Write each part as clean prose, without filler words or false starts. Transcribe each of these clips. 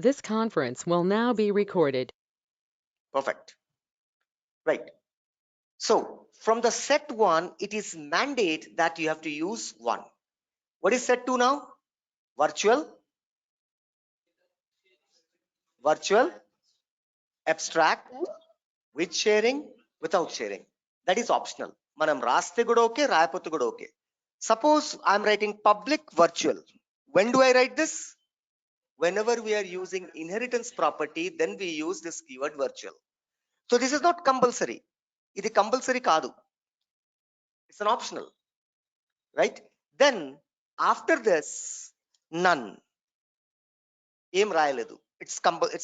This conference will now be recorded. Perfect. Right. So from the set 1, it is mandate that you have to use 1. What is set 2 now? Virtual, abstract, with sharing, without sharing. That is optional. Manam raste kuda okay, rayapothu kuda okay. Suppose I'm writing public virtual. When do I write this? Whenever we are using inheritance property, then we use this keyword virtual. So this is not compulsory. It is compulsory kaadu. It's an optional, right? Then after this, none. Em rayaledu. It's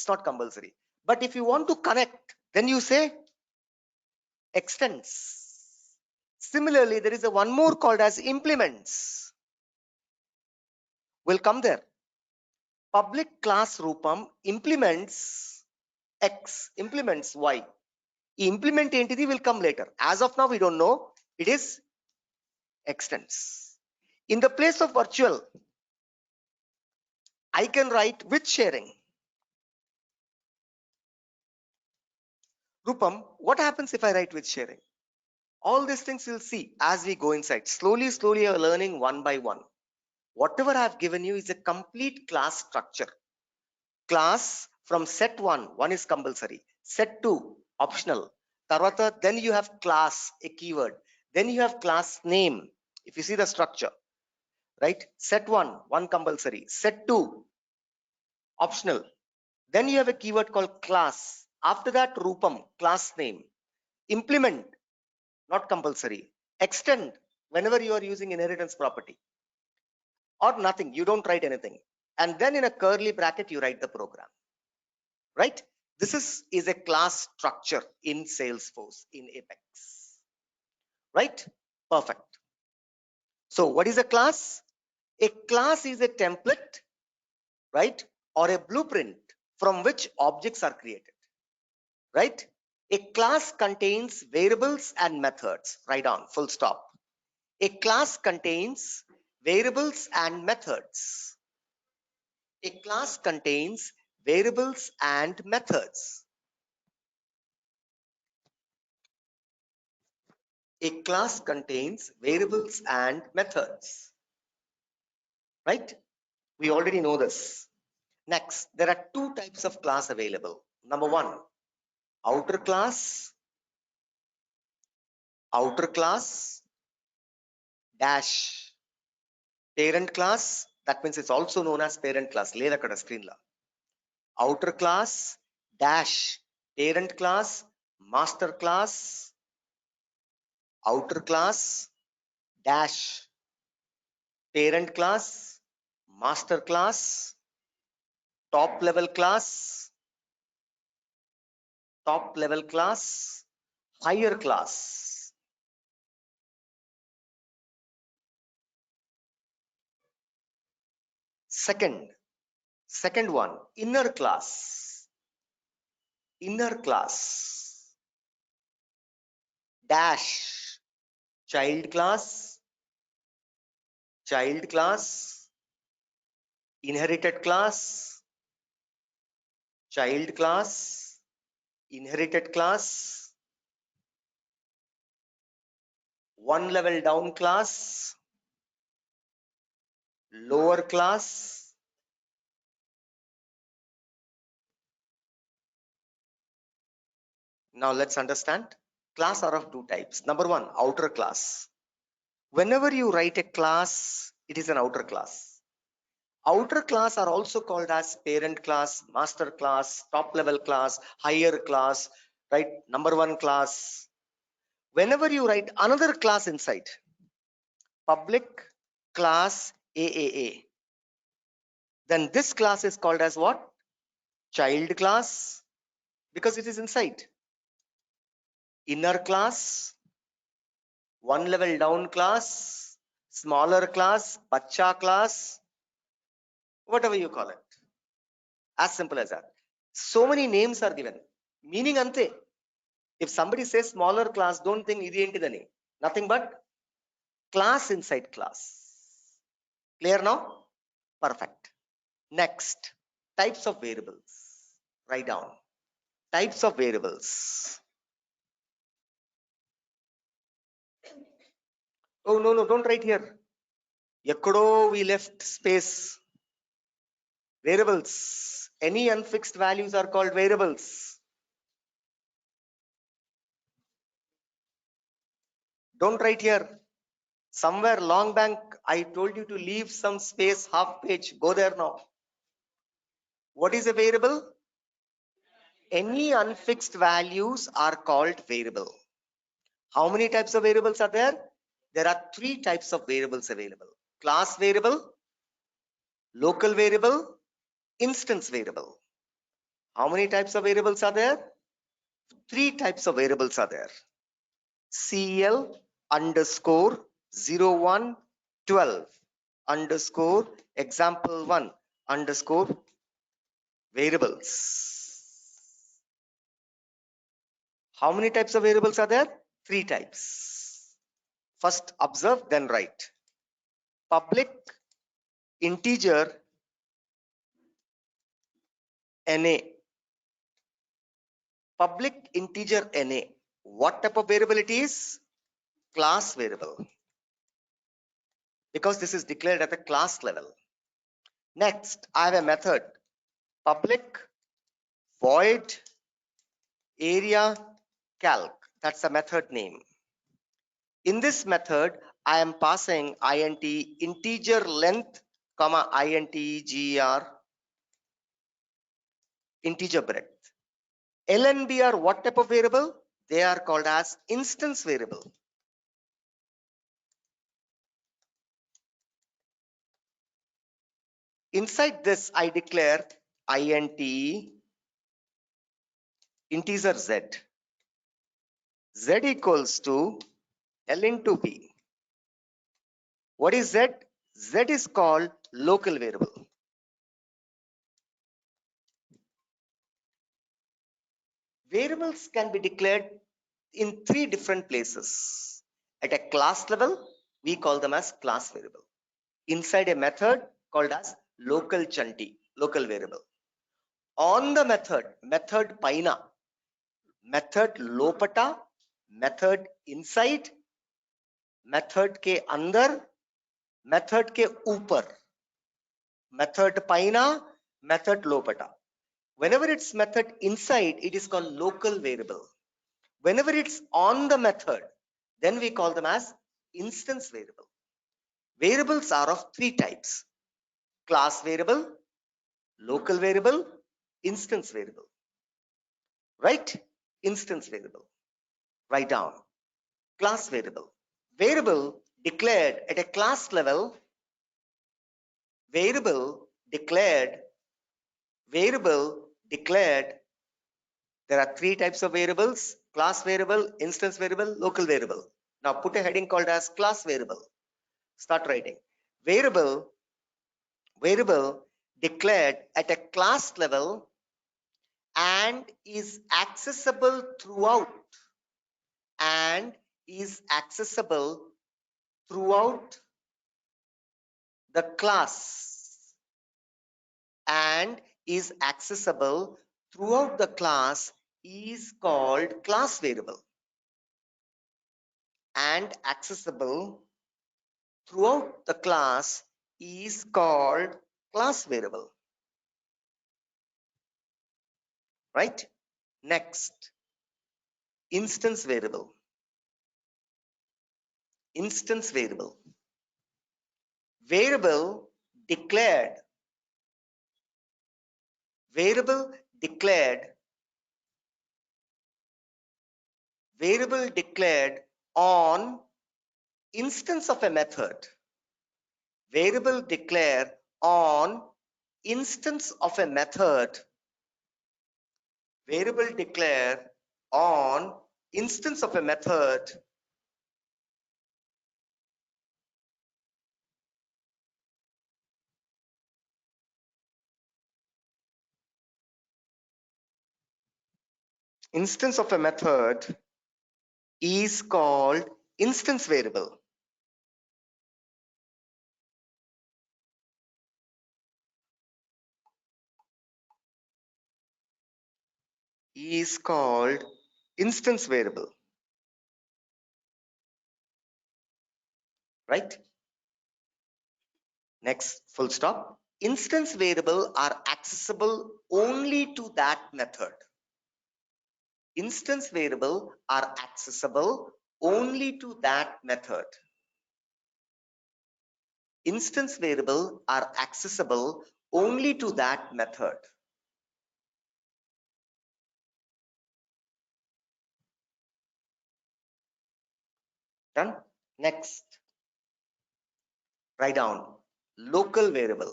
not compulsory. But if you want to connect, then you say extends. Similarly, there is a one more called as implements. Will come there. Public class Rupam implements X, implements Y. Implement entity will come later. As of now, we don't know. It is extends. In the place of virtual, I can write with sharing. Rupam, what happens if I write with sharing? All these things you'll see as we go inside. Slowly, you're learning one by one. Whatever I've given you is a complete class structure. Class from set 1 is compulsory. Set 2, optional. Tarvata, then you have class, a keyword. Then you have class name. If you see the structure, right? Set 1 compulsory. Set 2, optional. Then you have a keyword called class. After that, Rupam, class name. Implement, not compulsory. Extend, whenever you are using inheritance property. Or nothing, you don't write anything. And then in a curly bracket, you write the program. Right? This is a class structure in Salesforce, in Apex. Right? Perfect. So what is a class? A class is a template, right? Or a blueprint from which objects are created. Right? A class contains variables and methods. Write down, full stop. A class contains variables and methods. A class contains variables and methods. A class contains variables and methods. Right? We already know this. Next, there are two types of class available. Number one, outer class dash parent class. That means it's also known as parent class. Leda kada screen la. Outer class dash parent class, master class, outer class dash parent class, master class, top level class, higher class. Second one, inner class dash child class, inherited class, child class, inherited class, one level down class, lower class. Now let's understand. Class are of two types. Number one, outer class. Whenever you write a class, it is an outer class. Outer class are also called as parent class, master class, top level class, higher class, right? Number one class. Whenever you write another class inside, public class AAA, then this class is called as what? Child class, because it is inside. Inner class, one level down class, smaller class, bacha class, whatever you call it. As simple as that. So many names are given. Meaning ante. If somebody says smaller class, don't think idi entidani. Nothing but class inside class. Clear now? Perfect. Next. Types of variables. Write down. Types of variables. Oh, no, no, don't write here. Yakkodo, we left space. Variables. Any unfixed values are called variables. Don't write here. Somewhere long back, I told you to leave some space, half page. Go there now. What is a variable? Any unfixed values are called variable. How many types of variables are there? There are 3 types of variables available. Class variable, local variable, instance variable. How many types of variables are there? 3 types of variables are there. CL underscore 0112 underscore example1 underscore variables. How many types of variables are there? 3 types. First observe, then write. Public integer NA. Public integer NA. What type of variable it is? Class variable. Because this is declared at the class level. Next, I have a method. Public void area calc. That's the method name. In this method, I am passing int integer length, comma intger integer breadth. LNB are what type of variable? They are called as instance variable. Inside this, I declare int integer z. Z equals to L into B. What is Z? Z is called local variable. Variables can be declared in 3 different places. At a class level, we call them as class variable. Inside a method called as local chunty, local variable. On the method paina, method lopata, method inside, method के अंदर, method के ऊपर, method paina, method lopata. Whenever it's method inside, it is called local variable. Whenever it's on the method, then we call them as instance variable. Variables are of 3 types: class variable, local variable, instance variable. Right? Instance variable. Write down. Class variable. Variable declared at a class level. Variable declared. There are 3 types of variables: class variable, instance variable, local variable. Now put a heading called as class variable. Start writing. Variable declared at a class level and is accessible throughout the class is called class variable. And accessible throughout the class is called class variable. Right? Next, instance variable. Instance variable. Variable declared on instance of a method. Variable declared on instance of a method. Variable declared on instance of a method is called instance variable. is called instance variable, right? Next, full stop. Instance variable are accessible only to that method. Instance variable are accessible only to that method. Instance variable are accessible only to that method. Done? Next, write down local variable,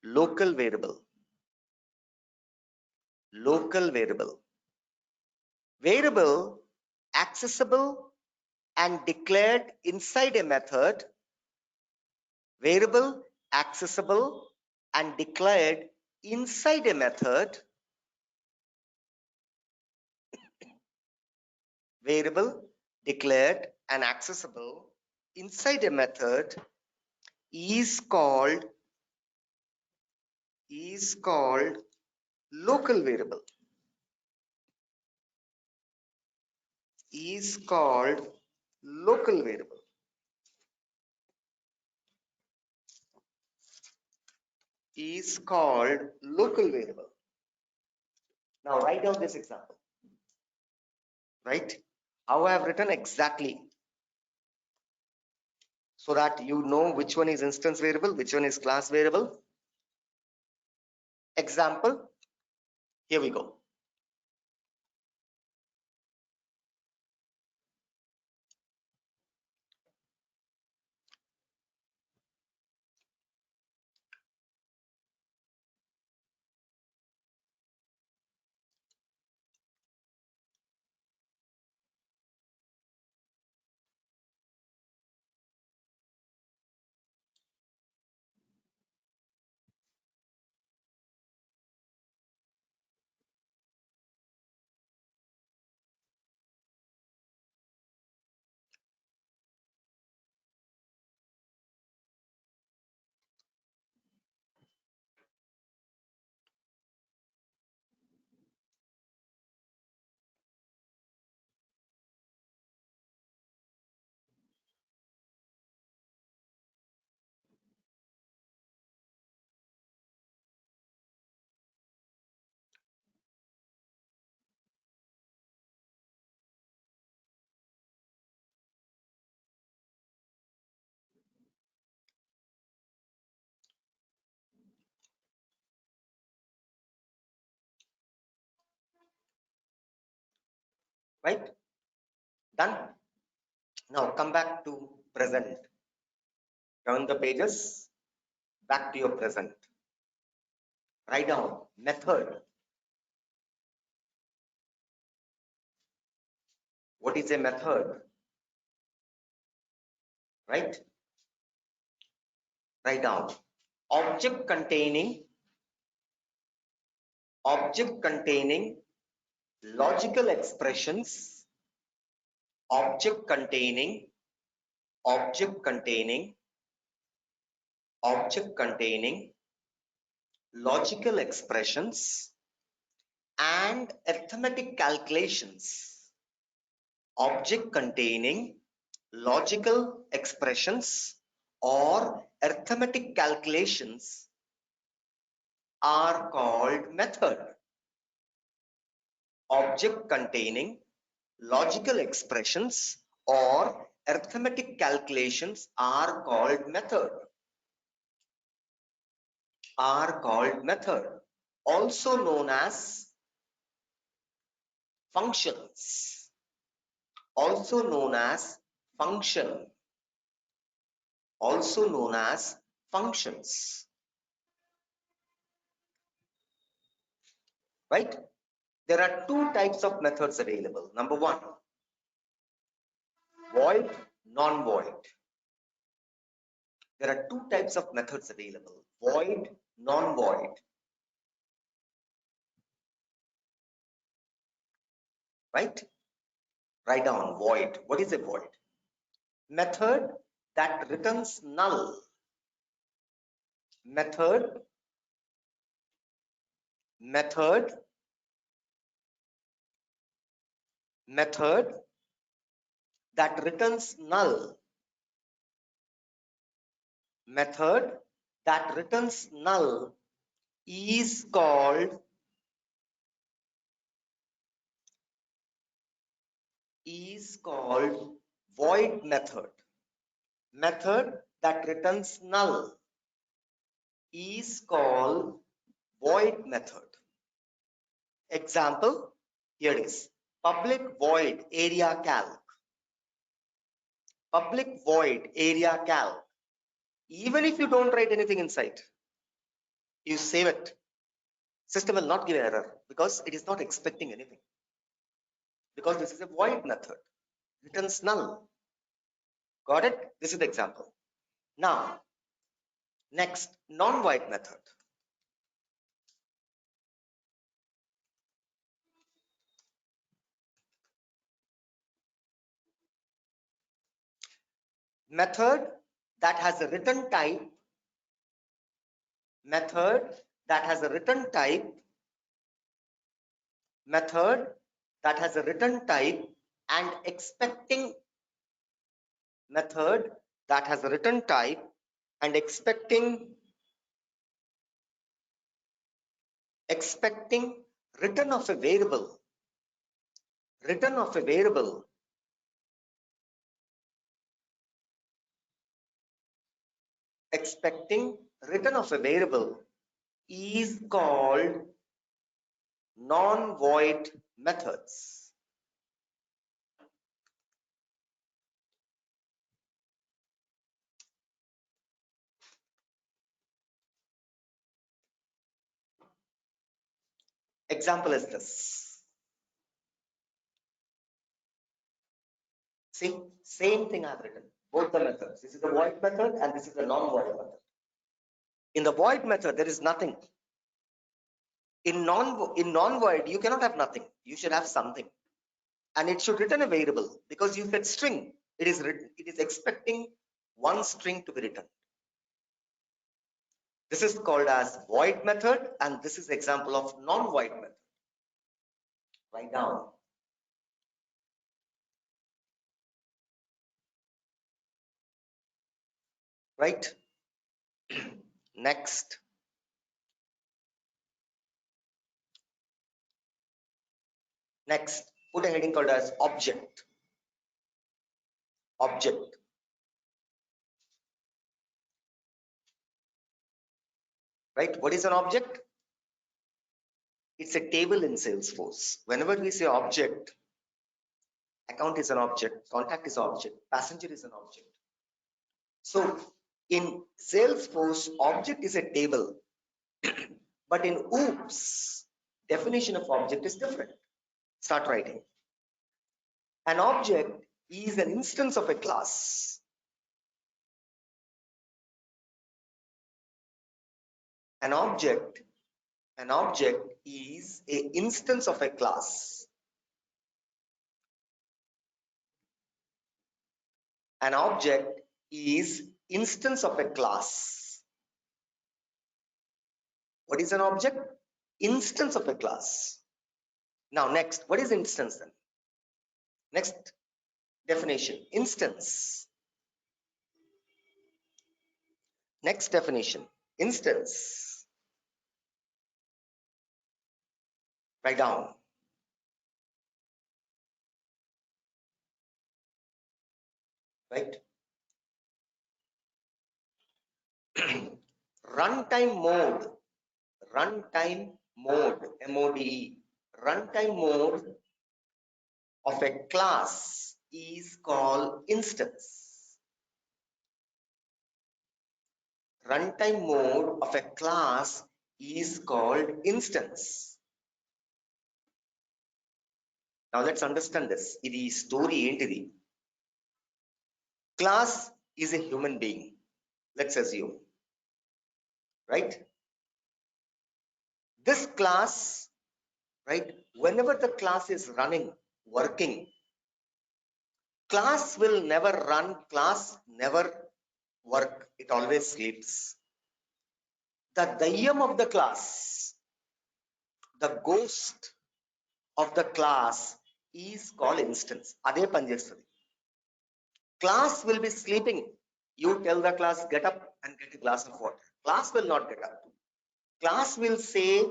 local variable, local variable. Variable accessible and declared inside a method. Variable accessible and declared inside a method. Variable declared and accessible inside a method is called local variable, is called local variable, is called local variable. Now write down this example, right? How I have written exactly, so that you know which one is instance variable, which one is class variable. Example, here we go. Right? Done. Now come back to present. Turn the pages back to your present. Write down method. What is a method? Right? Write down object containing logical expressions, object containing object containing object containing logical expressions and arithmetic calculations. Object containing logical expressions or arithmetic calculations are called method. Object containing logical expressions or arithmetic calculations are called method. Are called method. Also known as functions. Also known as function. Also known as functions. Right? There are two types of methods available. Number one, void, non-void. There are two types of methods available. Void, non-void. Right? Write down void. What is a void? Method that returns null. Method method that returns null, method that returns null is called void method. Method that returns null is called void method. Example, here it is. Public void area calc. Public void area calc. Even if you don't write anything inside, you save it. System will not give an error because it is not expecting anything. Because this is a void method. Returns null. Got it? This is the example. Now, next, non-void method. Method that has a return type. Method that has a return type. Method that has a return type and expecting. Method that has a return type and expecting return of a variable. Return of a variable. Expecting return of a variable is called non-void methods. Example is this. See, same thing I've written, both the methods. This is the void method and this is the non-void method. In the void method, there is nothing. In non-void, you cannot have nothing. You should have something. And it should return a variable because you said string. It is expecting one string to be returned. This is called as void method and this is example of non-void method. Write down. Right? Next. Next, put a heading called as object. Object. Right? What is an object? It's a table in Salesforce. Whenever we say object, account is an object, contact is an object, passenger is an object. So in Salesforce, object is a table. But in Ooops, definition of object is different. Start writing. An object is an instance of a class. An object is an instance of a class. An object is instance of a class. What is an object? Instance of a class. Now next, what is instance then? Next definition, instance. Next definition, instance. Write down. Right? Runtime mode, MODE, runtime mode of a class is called instance. Runtime mode of a class is called instance. Now let's understand this. Idi story entity. Class is a human being. Let's assume. Right? This class, right? Whenever the class is running, working, class will never run, class never work. It always sleeps. The Dayam of the class, the ghost of the class is called instance. Ade panchestadi. Class will be sleeping. You tell the class, get up and get a glass of water. Class will not get up. Class will say,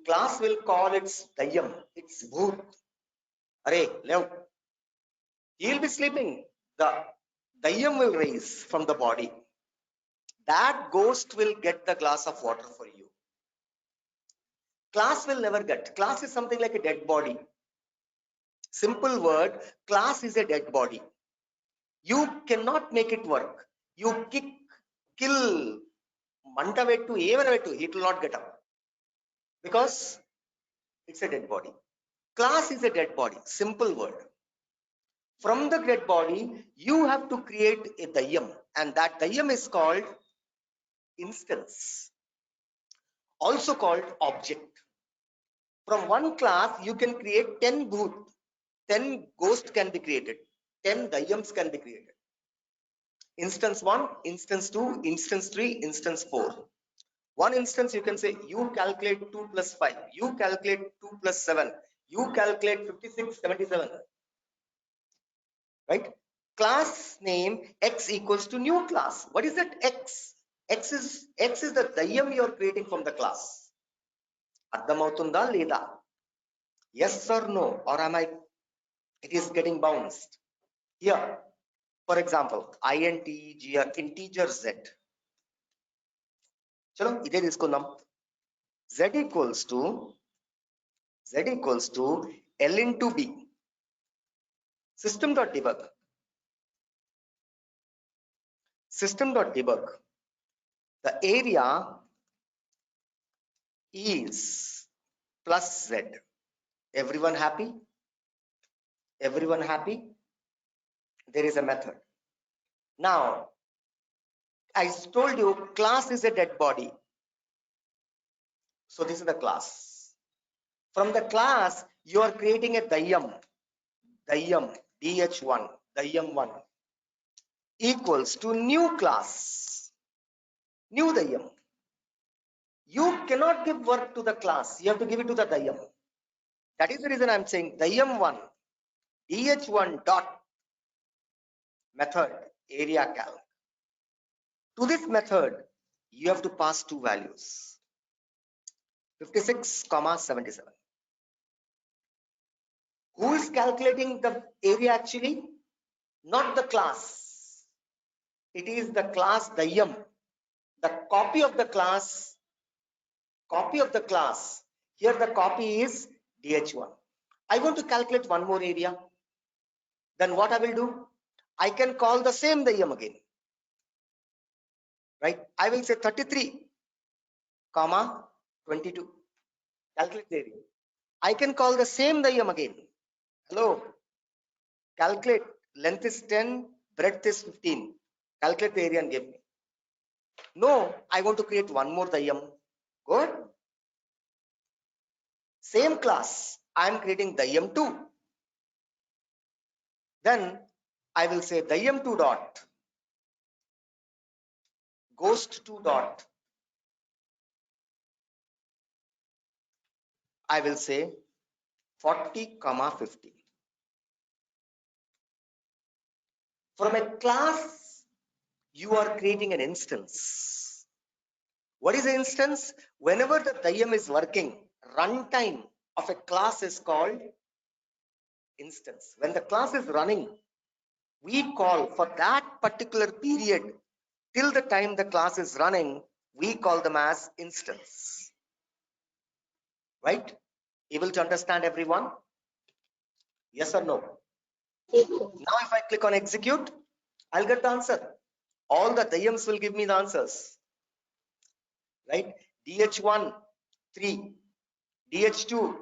class will call its dayam, its bhoot. Arey, lev. He'll be sleeping. The dayam will raise from the body. That ghost will get the glass of water for you. Class will never get. Class is something like a dead body. Simple word, class is a dead body. You cannot make it work. You kill, mantavettu, evanvettu, it will not get up. Because it's a dead body. Class is a dead body. Simple word. From the dead body, you have to create a dayam. And that dayam is called instance. Also called object. From one class, you can create 10 bhoot. 10 ghosts can be created. 10 dayams can be created. Instance 1, instance 2, instance 3, instance 4. One instance you can say, you calculate 2 plus 5, you calculate 2 plus 7, you calculate 56, 77. Right? Class name X equals to new class. What is that X? X is the dayam you are creating from the class. Ardhamautunda leda? Yes or no? Or am I, it is getting bounced? Here, for example, integer, integer z. Chalo, ide తీసుకుందాం. Z equals to L into B. System.debug. System.debug. The area is plus Z. Everyone happy? Everyone happy? There is a method. Now, I told you class is a dead body. So this is the class. From the class, you are creating a dayam, dh1, dayam1 equals to new class, new dayam. You cannot give work to the class. You have to give it to the dayam. That is the reason I'm saying dayam1, dh1 dot method area calc. To this method, you have to pass two values, 56, 77. Who is calculating the area actually? Not the class. It is the class dayam. The copy of the class. Here the copy is dh1. I want to calculate one more area. Then what I will do? I can call the same dayam again. Right? I will say 33, 22. Calculate the area. I can call the same dayam again. Hello. Calculate. Length is 10, breadth is 15. Calculate the area and give me. No, I want to create one more dayam. Good. Same class. I am creating dayam 2. Then I will say dayam 2 dot ghost 2 dot. I will say 40, 50. From a class, you are creating an instance. What is an instance? Whenever the dayam is working, runtime of a class is called instance. When the class is running, we call for that particular period till the time the class is running, we call them as instance. Right? Able to understand everyone? Yes or no? Now if I click on execute, I'll get the answer. All the dayams will give me the answers. Right? dh1 3, dh2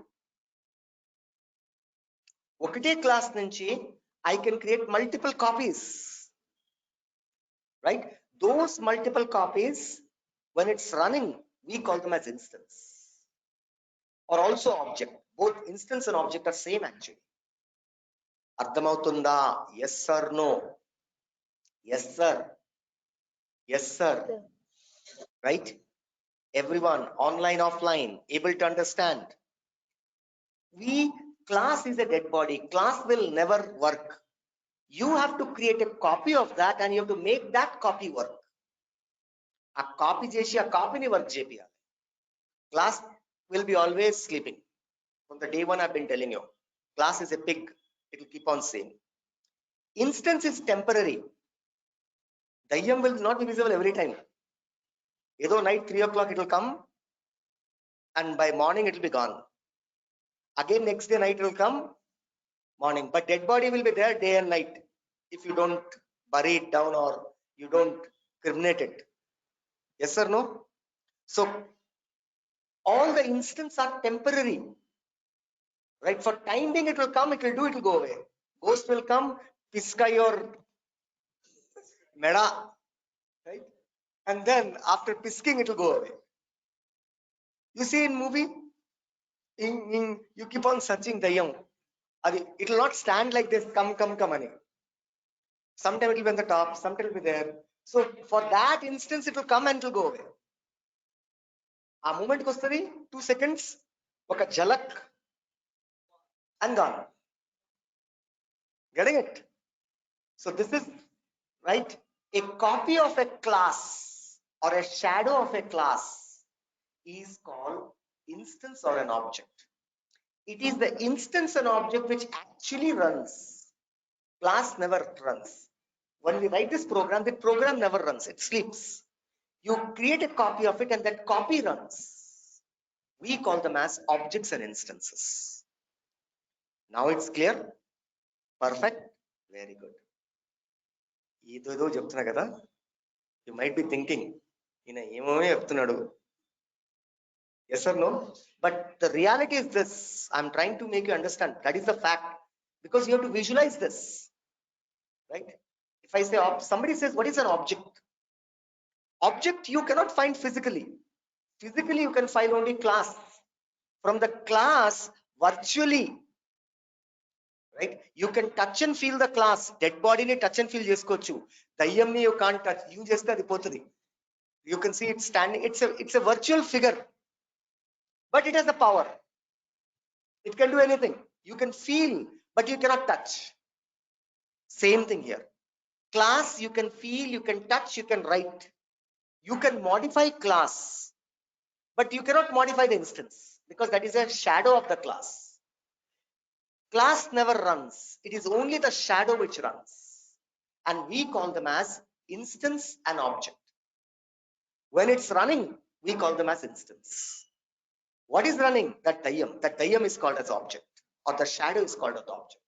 ఒకటే class నుంచి I can create multiple copies. Right? Those multiple copies, when it's running, we call them as instance or also object. Both instance and object are same actually. Ardhamautunda? Yes or no? Yes sir. Yes sir. Right? Everyone, online, offline, able to understand. We Class is a dead body. Class will never work. You have to create a copy of that and you have to make that copy work. A copy చేసి a copyని work చేపియాలి. Class will be always sleeping. From the day one I've been telling you. Class is a pig. It will keep on saying. Instance is temporary. Dayyam will not be visible every time. Either night 3 o'clock it will come and by morning it will be gone. Again next day night it will come, morning. But dead body will be there day and night if you don't bury it down or you don't cremate it. Yes or no? So all the instances are temporary. Right? For time being it will come, it will do, it will go away. Ghost will come, piska your meda. Right? And then after pisking it will go away. You see in movie, you keep on searching Dayyam. It will not stand like this, come ani. Sometimes it will be on the top, sometimes it will be there. So for that instance, it will come and it will go away. A moment kostari 2 seconds, oka jalak and gone. Getting it? So this is right. A copy of a class or a shadow of a class is called instance or an object. It is the instance and object which actually runs. Class never runs. When we write this program, the program never runs. It sleeps. You create a copy of it and that copy runs. We call them as objects and instances. Now it's clear? Perfect? Very good. ఏదో చెప్తున్నా కదా, you might be thinking, ఈయన ఏమో చెప్తున్నాడు. Yes or no? But the reality is this. I'm trying to make you understand. That is the fact. Because you have to visualize this. Right? If I say, somebody says, what is an object? Object you cannot find physically. Physically you can find only class. From the class, virtually, right? You can touch and feel the class. Dead body ni touch and feel cheskochu. Dayyam ni you can't touch. You cheste adi potadi. You can see it standing. It's a virtual figure, but it has the power. It can do anything. You can feel, but you cannot touch. Same thing here. Class you can feel, you can touch, you can write. You can modify class, but you cannot modify the instance because that is a shadow of the class. Class never runs. It is only the shadow which runs. And we call them as instance and object. When it's running, we call them as instance. What is running? That Dayyam. That Dayyam is called as object, or the shadow is called as object.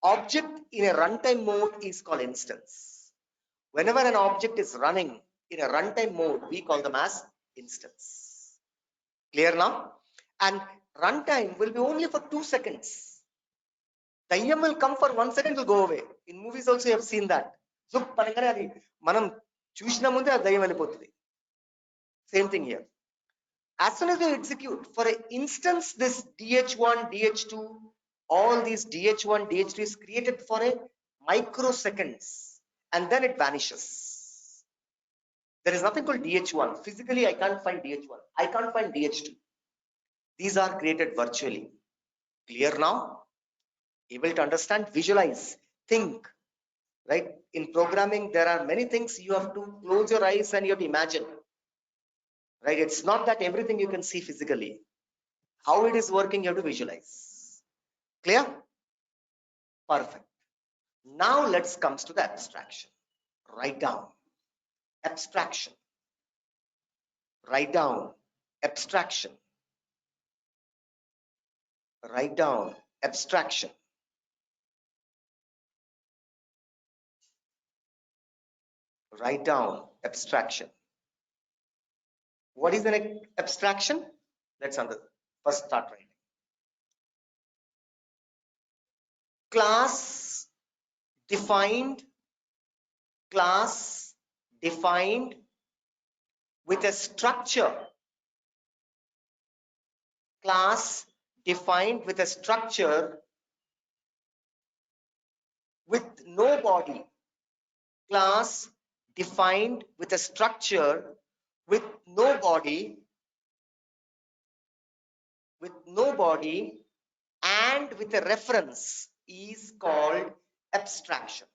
Object in a runtime mode is called instance. Whenever an object is running in a runtime mode, we call them as instance. Clear now? And runtime will be only for 2 seconds. Dayyam will come for 1 second, will go away. In movies also you have seen that. So panangane adi manam chusina munde adi dayyam velipothundi. Same thing here. As soon as you execute, for an instance, this DH1, DH2, all these DH1, DH2 is created for a microseconds and then it vanishes. There is nothing called DH1. Physically, I can't find DH1. I can't find DH2. These are created virtually. Clear now? Able to understand, visualize, think. Right? In programming, there are many things you have to close your eyes and you have to imagine. Right? It's not that everything you can see physically. How it is working, you have to visualize. Clear? Perfect. Now let's come to the abstraction. Write down. Abstraction. Write down. Abstraction. Write down. Abstraction. Write down. Abstraction. What is an abstraction? Let's first start writing. Class defined with a structure. Class defined with a structure with no body. Class defined with a structure with no body and with a reference is called abstraction.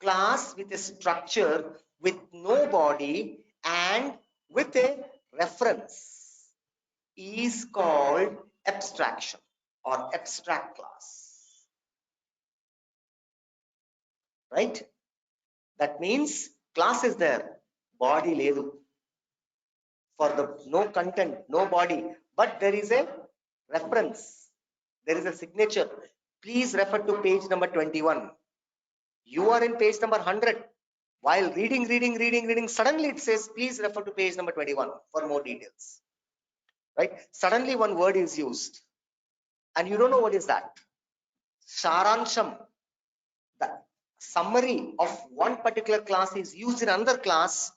Class with a structure with no body and with a reference is called abstraction or abstract class. Right? That means class is there, body ledu. For the no content, no body, but there is a reference, there is a signature. Please refer to page number 21. You are in page number 100. While reading, suddenly it says, please refer to page number 21 for more details. Right? Suddenly one word is used and you don't know what is that. Saransham, the summary of one particular class is used in another class.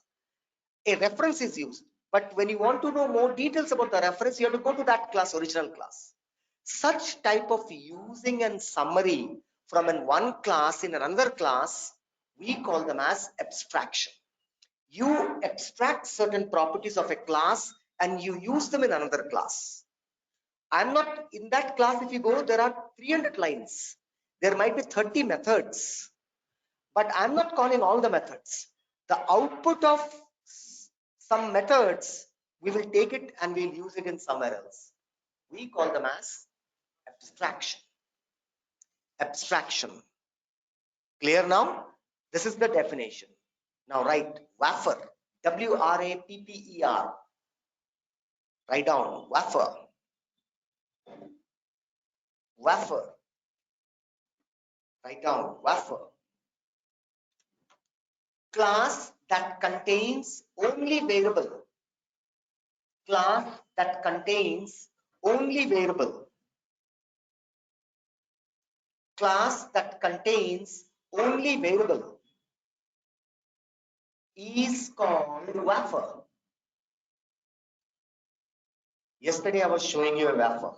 A reference is used. But when you want to know more details about the reference, you have to go to that class, original class. Such type of using and summary from in one class in another class, we call them as abstraction. You abstract certain properties of a class and you use them in another class. I'm not in that class. If you go, there are 300 lines. There might be 30 methods, but I'm not calling all the methods. The output of some methods, we will take it and we'll use it in somewhere else. We call them as abstraction. Abstraction. Clear now? This is the definition. Now write wafer. W-R-A-P-P-E-R. Write down wafer. Wafer. Write down wafer. Class that contains only variable. Class that contains only variable. Class that contains only variable is called wafer. Yesterday I was showing you a wafer.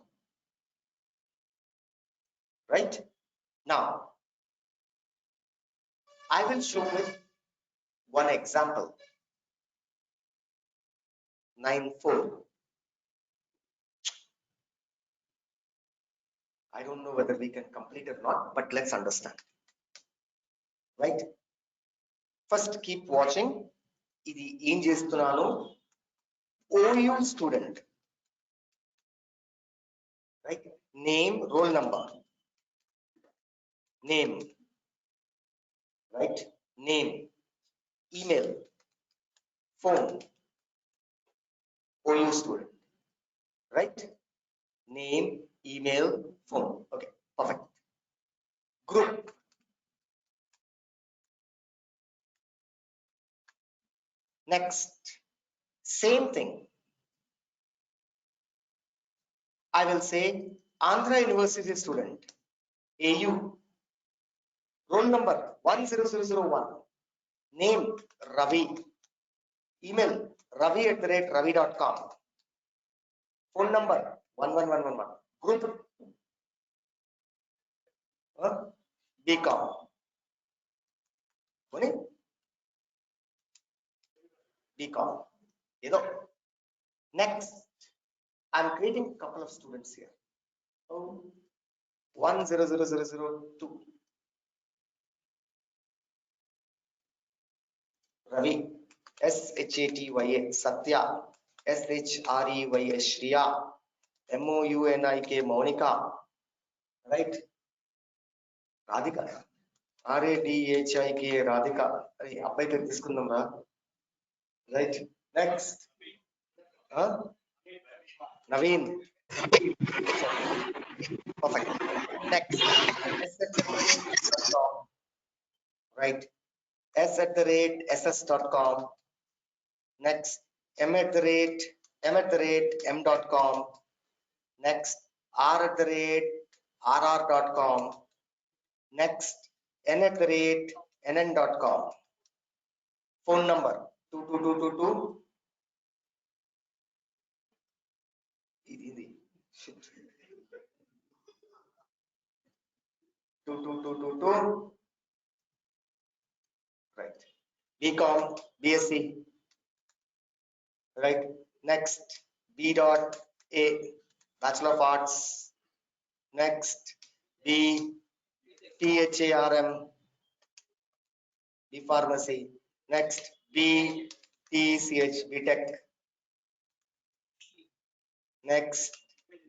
Right? Now, I will show with one example. 9.4. I don't know whether we can complete or not, but let's understand. Right? First, keep watching. Idi em chestunnanu. OU student. Right? Name, roll number. Name. Right? Name. Email. Phone. OU student. Right? Name, email, phone. Okay, perfect. Group. Next, same thing. I will say Andhra University student, AU, roll number 10001, name Ravi, email ravi@ravi.com, phone number 11111, group BCom. BCom. Next, I'm creating a couple of students here. 100002. Ravi, SHATYA, Satya, SHREYA, Shriya, MOUNIK, Monica, right? Radhika, RADHIK, Radhika. Abbai పేరు తీసుకుందాం రా. Right? Next. Naveen. Perfect. Next. S@ss.com. Right? S@ss.com. Next. M@m.com. Next. R@rr.com. Next. n@nn.com. Phone number 22222. 22222. Right. BCom, BSc. Right. Next. B.A. Bachelor of Arts. Next, B THARM, B Pharmacy. Next, B TCH, B Tech. Next,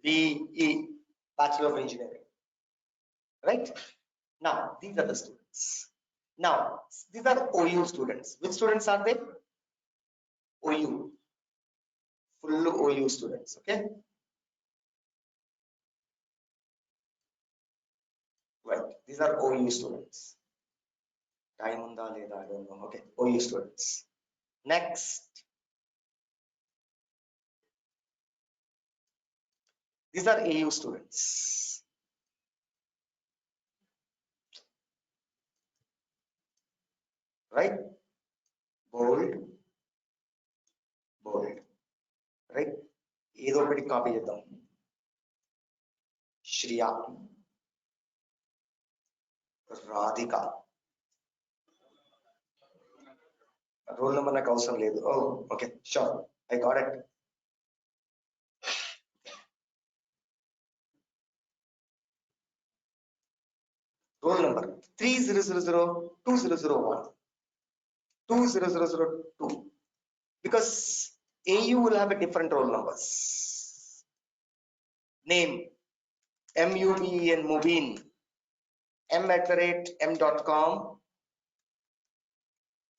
BE, Bachelor of Engineering. Right? Now, these are the students. Now, these are OU students. Which students are they? OU. Full OU students. Okay? Right. These are OU students. Time unda leda, I don't know. Okay. OU students. Next. These are AU students. Right? Bold. Bold. Right? ఏదో ఒకటి copy చేద్దాం. Shriya, Radhika. Roll number నాకు అవసరం లేదు. Oh okay, sure, I got it. Roll number 30002001 20002, because AU will have a different roll numbers. Name MUBEN, Mubin, m@m.com.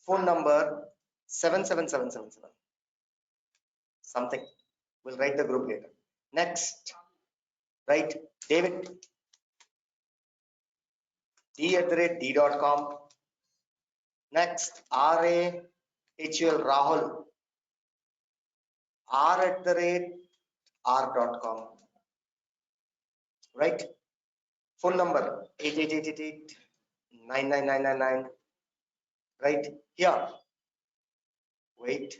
Phone number 77777. Something. We'll write the group later. Next, right? David, d@d.com. Next, RAHL, Rahul, r@r.com. Right? Phone number 8888899999. Right here. Wait.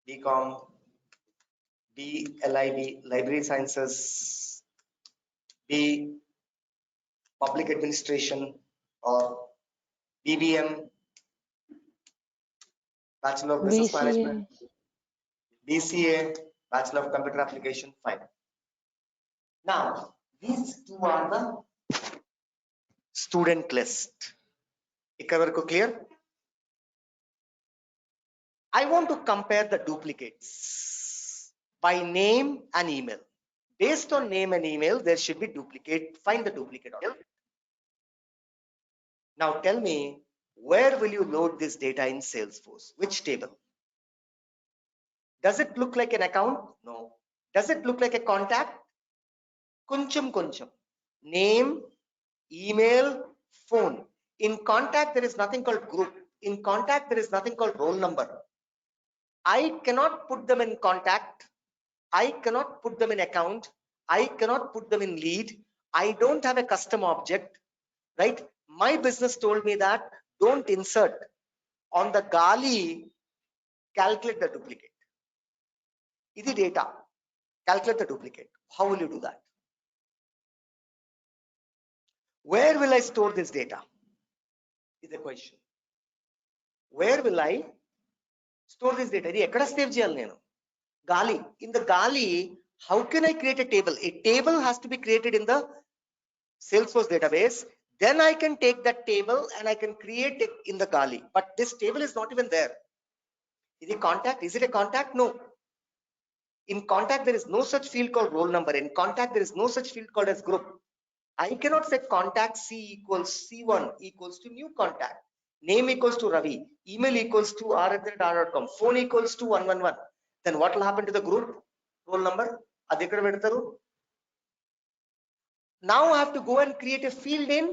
BCom, BLIB, Library Sciences, B Public Administration, or BBM, Bachelor of Business BCA. Management, BCA, Bachelor of Computer Application. Fine. Now, these two are the student list. Ikkada varaku clear? I want to compare the duplicates by name and email. Based on name and email, there should be duplicate. Find the duplicate of it. Now tell me, where will you load this data in Salesforce? Which table? Does it look like an account? No. Does it look like a contact? Kuncham kuncham. Name, email, phone. In contact, there is nothing called group. In contact, there is nothing called roll number. I cannot put them in contact. I cannot put them in account. I cannot put them in lead. I don't have a custom object, right? My business told me that don't insert on the Gali, calculate the duplicate. Idi data, calculate the duplicate. How will you do that? Where will I store this data? Is the question. Where will I store this data? Idi ekkada save cheyali nenu? Gali. In the Gali, how can I create a table? A table has to be created in the Salesforce database. Then I can take that table and I can create it in the Gali. But this table is not even there. Is it contact? Is it a contact? No. In contact, there is no such field called roll number. In contact, there is no such field called as group. I cannot say contact C equals C1 equals to new contact. Name equals to Ravi. Email equals to r@r.com. Phone equals to 111. Then what will happen to the group? Roll number? Adi ekkada pedtaru? Now I have to go and create a field in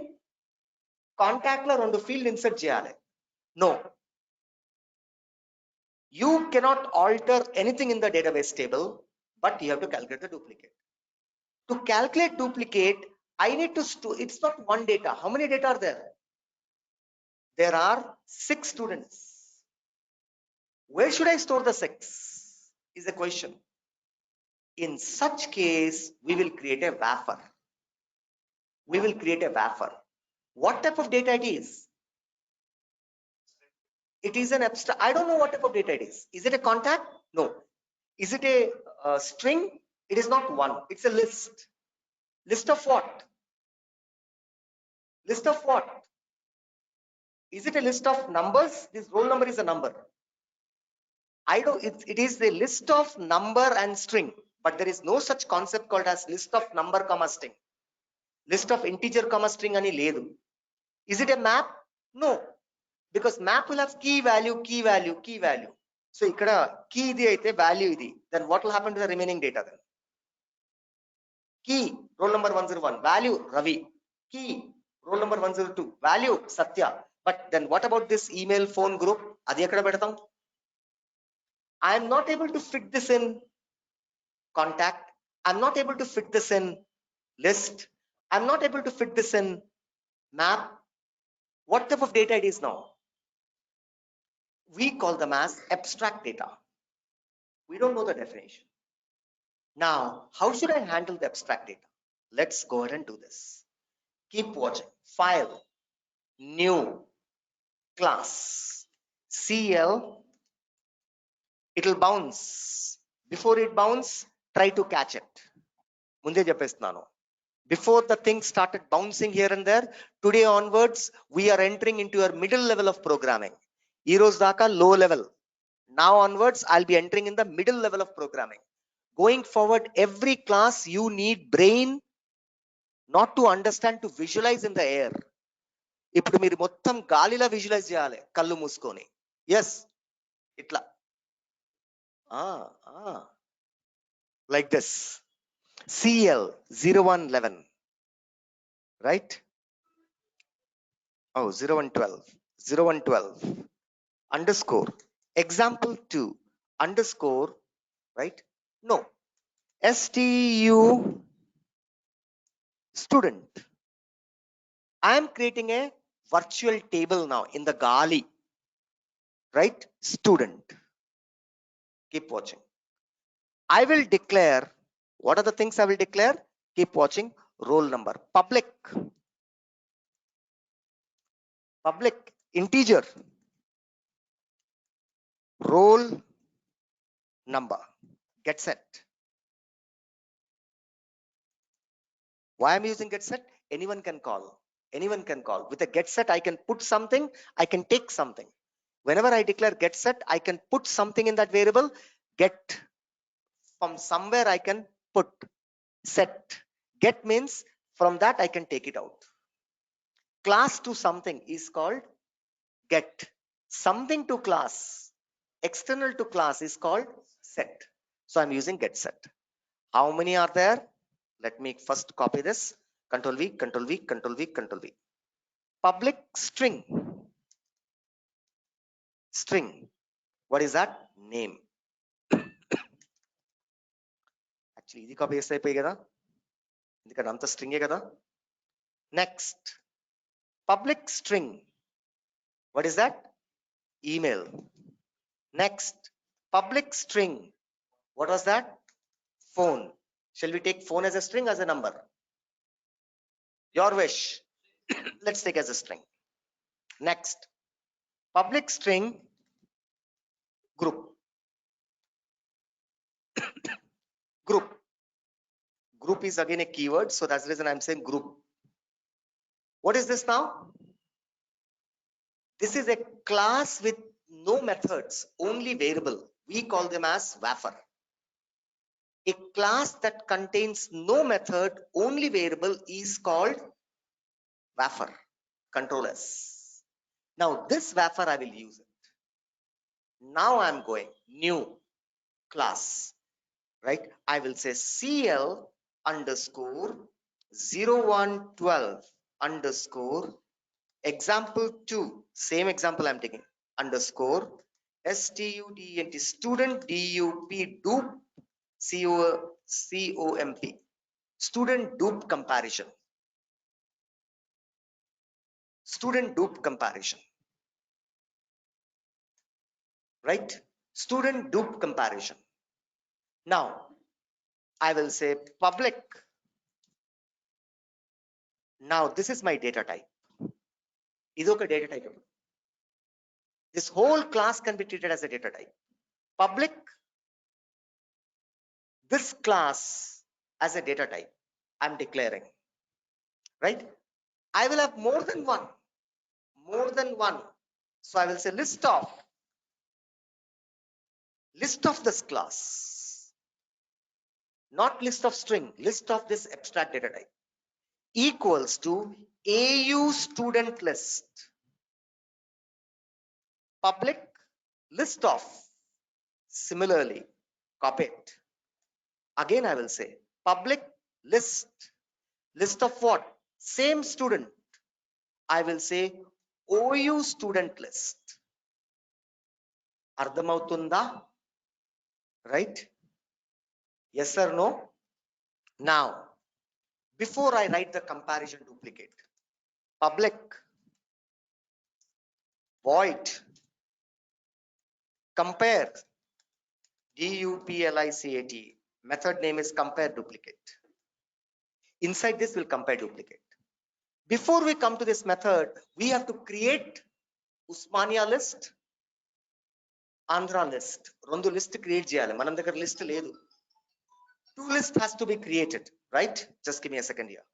contact lo rendu field insert cheyali. No. You cannot alter anything in the database table, but you have to calculate the duplicate. To calculate duplicate, I need to store. It's not one data. How many data are there? There are 6 students. Where should I store the 6? Is the question. In such case, we will create a wafer. We will create a wafer. What type of data it is? It is an abstract. I don't know what type of data it is. Is it a contact? No. Is it a string? It is not one. It's a list. List of what? List of what? Is it a list of numbers? This roll number is a number. I don't. It is a list of number and string, but there is no such concept called as list of number comma string. List of integer comma string ani ledu. Is it a map? No, because map will have key value, key value, key value. So ikkada key idi aithe value idi. Then what will happen to the remaining data then? Key roll number 101, value Ravi. Key roll number 102, value Satya. But then what about this email phone group? Adi ekkada pedtam? I am not able to fit this in contact. I'm not able to fit this in list. I'm not able to fit this in map. What type of data it is now? We call them as abstract data. We don't know the definition. Now, how should I handle the abstract data? Let's go ahead and do this. Keep watching. File, new, class, CL. It'll bounce. Before it bounce, try to catch it. Munde cheppestunanu. Before the thing started bouncing here and there, today onwards, we are entering into your middle level of programming. Eros daka low level. Now onwards, I'll be entering in the middle level of programming. Going forward, every class you need brain, not to understand, to visualize in the air. ఇప్పుడు మీరు మొత్తం గాలిలా visualise చేయాలి కళ్ళు మూసుకొని. Yes ఇట్లా like this. CL 0111, right? Oh, 0112, 0112 underscore example 2 underscore, right? No, STU student. I am creating a virtual table now in the Gali, right? Student. Keep watching. I will declare, what are the things I will declare? Keep watching. Roll number, public integer, roll number, get set. Why I'm using get set? Anyone can call. Anyone can call. With a get set, I can put something, I can take something. Whenever I declare get set, I can put something in that variable. Get, from somewhere I can put. Set. Get means from that I can take it out. Class to something is called get. Something to class, external to class, is called set. So I'm using get set. How many are there? Let me first copy this. Control V, Control V, Control V, Control V. Public string. String. What is that? Name. Actually, ఇది copy చేస్తే అయిపోయి కదా, ఎందుకంటే అంత స్ట్రింగే కదా. Next, public string. What is that? Email. Next, public string. What was that? Phone. Shall we take phone as a string, as a number? Your wish. Let's take as a string. Next, public string group. Group. Group is again a keyword, so that's the reason I'm saying group. What is this now? This is a class with no methods, only variable. We call them as wafer. A class that contains no method, only variable, is called wafer. Control S. Now this wafer I will use it. Now I'm going new class, right? I will say CL underscore 0112 underscore example 2, same example I'm taking, underscore student, student dup, dupe comp, student dupe comparison, student dupe comparison, right? Student dupe comparison. Now I will say public. Now this is my data type. Idoka data type. This whole class can be treated as a data type. Public, this class as a data type, I'm declaring, right? I will have more than one. So I will say list of this class, not list of string, list of this abstract data type equals to AU student list, public list of. Similarly, copy it. Again, I will say public list of what? Same student. I will say OU student list. Ardhamautunda? Right? Yes or no? Now, before I write the comparison duplicate, public void compare duplicate. Method name is compare duplicate. Inside this will compare duplicate. Before we come to this method, we have to create Usmania list, Andhra list. Rendu list create cheyali. Manam daggara list ledu. Two list has to be created, right? Just give me a second here.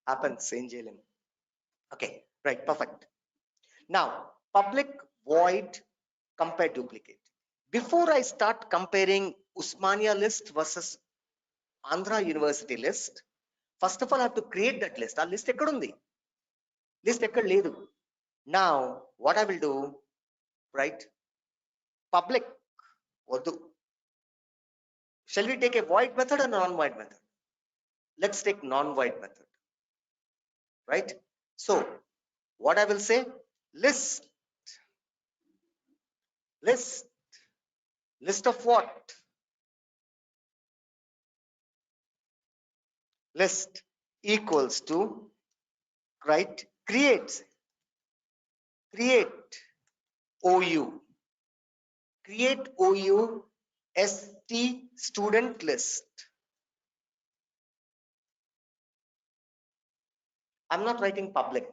Happens in JLM. Okay, right, perfect. Now, public void compare duplicate. Before I start comparing Usmania list versus Andhra University list, first of all, I have to create that list. Our list ekkadundi? List ekkada ledu. Now, what I will do, right? Public. Shall we take a void method or non-void method? Let's take non-void method, right? So, what I will say, list of what? List equals to, right? Create OU, create OU ST student list. I'm not writing public.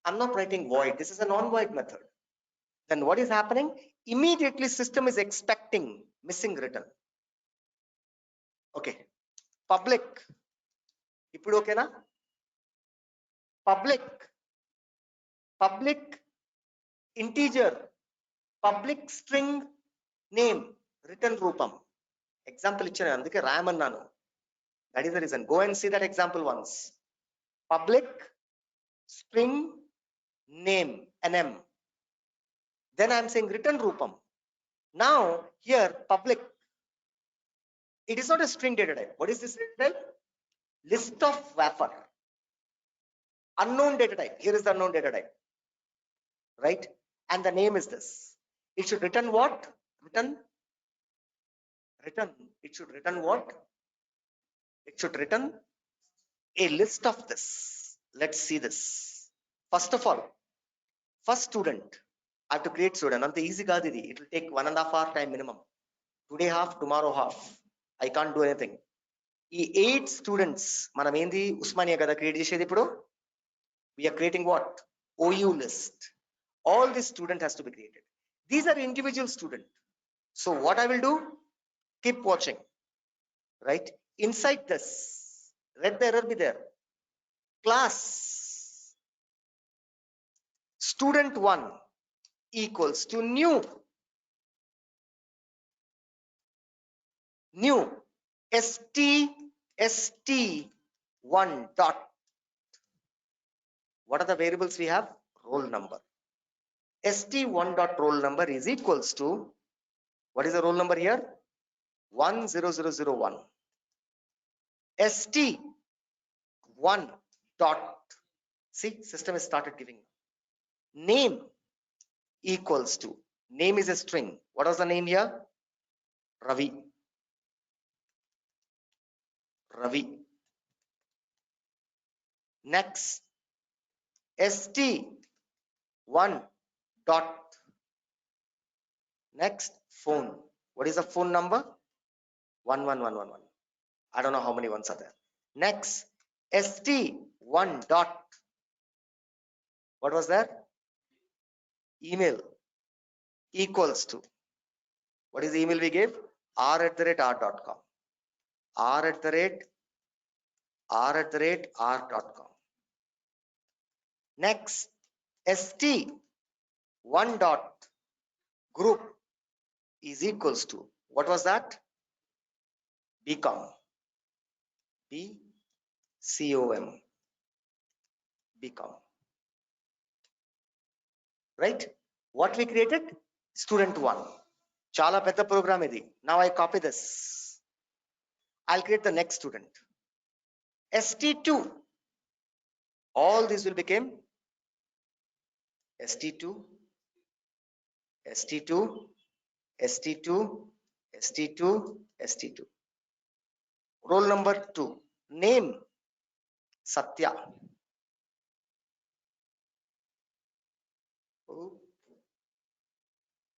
I'm not writing void. This is a non-void method. Then what is happening? Immediately system is expecting missing return. Okay. Public. Ippudu okay na? Public integer, public string name, return rupam. Example ichchana anduke ram annanu. That is the reason. Go and see that example once. Public string name, nm. Then I am saying return rupam. Now here public, it is not a string data type. What is this data type? List of wrapper. Unknown data type. Here is the unknown data type, right? And the name is this. It should return what? Return. It should return what? It should return a list of this. Let's see this. First of all, first student. I have to create student. Ante easy kaadu idi. It will take 1.5 hour time minimum. Today half, tomorrow half. I can't do anything. ఈ 8 students మనం ఏంది ఉస్మానియా కదా create చేసేది ఇప్పుడు. We are creating what? OU list. All this student has to be created. These are individual student. So what I will do? Keep watching, right? Inside this, Let the error be there. Class student1 equals to new st1 dot. What are the variables we have? Roll number. st1 dot roll number is equals to, what is the roll number here? 10001. st1 dot, see, system has started giving name equals to, name is a string. What was the name here? Ravi. Next, st1 dot, next phone. What is the phone number? 11111. I don't know how many ones are there. Next, st1 dot, what was there? Email equals to, what is the email we gave? r@r.com. r@r.com. Next, st1 dot group is equals to, what was that? Bcom. bcom. bcom. Right? What we created? Student1. Chala peta program idi. Now I copy this. I'll create the next student. st2. All these will become st2, st2, st2, st2, st2. Roll number 2. Name Satya.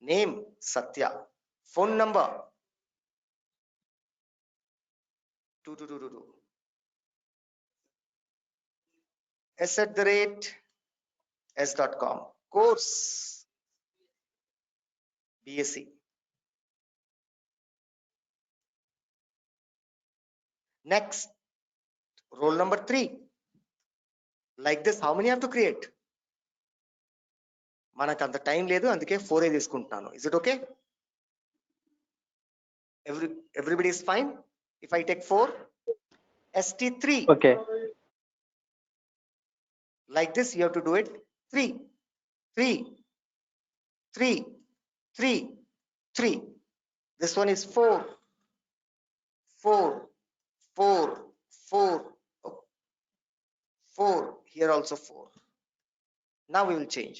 Name Satya. Phone number 2222. s@s.com. Course BSc. Next, roll number 3. Like this, how many have to create? మనకు అంత time లేదు, అందుకే 4 తీసుకుంటున్నాను. Is it okay? Everybody is fine if I take 4? st3. Okay. Like this, you have to do it. 3, 3, 3, 3, 3. This one is 4, 4, 4, 4, 4. Here also 4. Now we will change.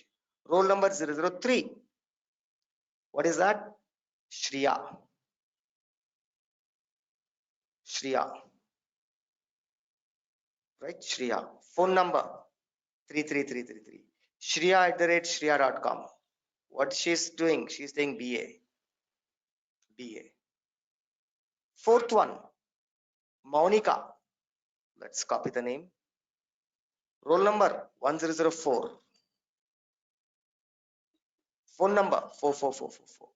Roll number 003. What is that? Shriya. Shriya. Right? Shriya. Phone number 33333. Shriya@shriya.com. What she's doing? She's doing BA. BA. Fourth one, Monica. Let's copy the name. Roll number 10004. Phone number 44444.